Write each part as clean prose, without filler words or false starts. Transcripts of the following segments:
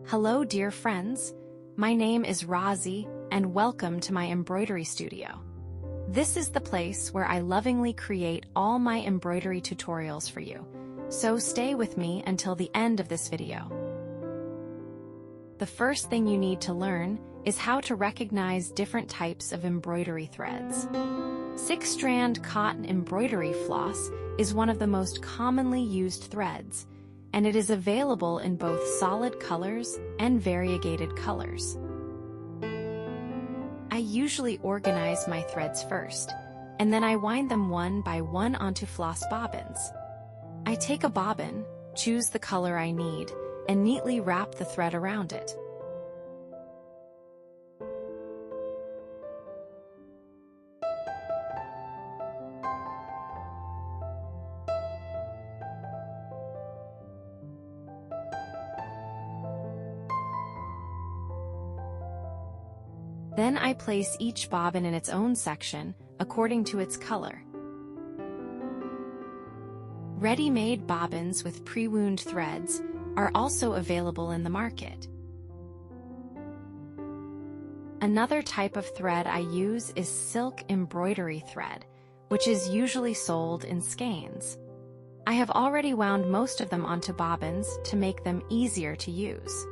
Hello dear friends, my name is Razi and welcome to my embroidery studio. This is the place where I lovingly create all my embroidery tutorials for you, so stay with me until the end of this video. The first thing you need to learn is how to recognize different types of embroidery threads. 6-strand cotton embroidery floss is one of the most commonly used threads, and it is available in both solid colors and variegated colors. I usually organize my threads first, and then I wind them one by one onto floss bobbins. I take a bobbin, choose the color I need, and neatly wrap the thread around it. Then I place each bobbin in its own section, according to its color. Ready-made bobbins with pre-wound threads are also available in the market. Another type of thread I use is silk embroidery thread, which is usually sold in skeins. I have already wound most of them onto bobbins to make them easier to use.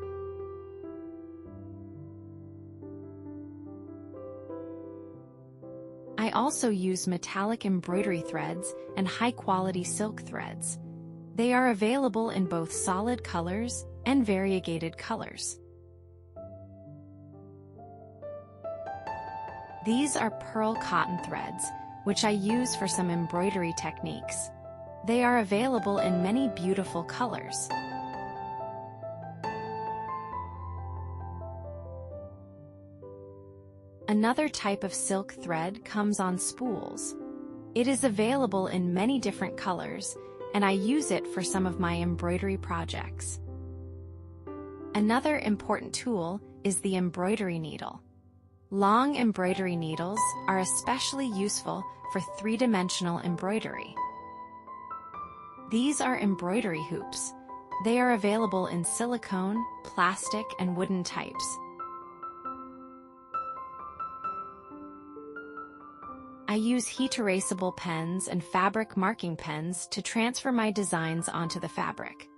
I also use metallic embroidery threads and high-quality silk threads. They are available in both solid colors and variegated colors. These are pearl cotton threads, which I use for some embroidery techniques. They are available in many beautiful colors. Another type of silk thread comes on spools. It is available in many different colors, and I use it for some of my embroidery projects. Another important tool is the embroidery needle. Long embroidery needles are especially useful for three-dimensional embroidery. These are embroidery hoops. They are available in silicone, plastic, and wooden types. I use heat-erasable pens and fabric marking pens to transfer my designs onto the fabric.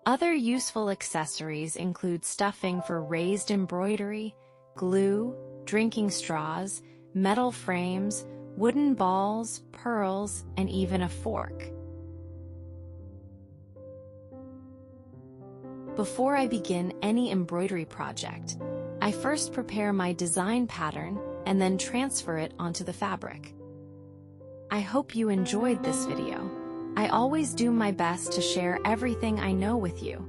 Other useful accessories include stuffing for raised embroidery, glue, drinking straws, metal frames, wooden balls, pearls, and even a fork. Before I begin any embroidery project, I first prepare my design pattern and then transfer it onto the fabric. I hope you enjoyed this video. I always do my best to share everything I know with you.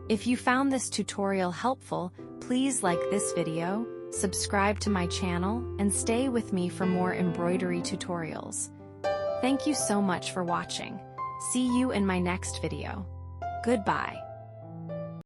If you found this tutorial helpful, please like this video, subscribe to my channel, and stay with me for more embroidery tutorials. Thank you so much for watching. See you in my next video. Goodbye.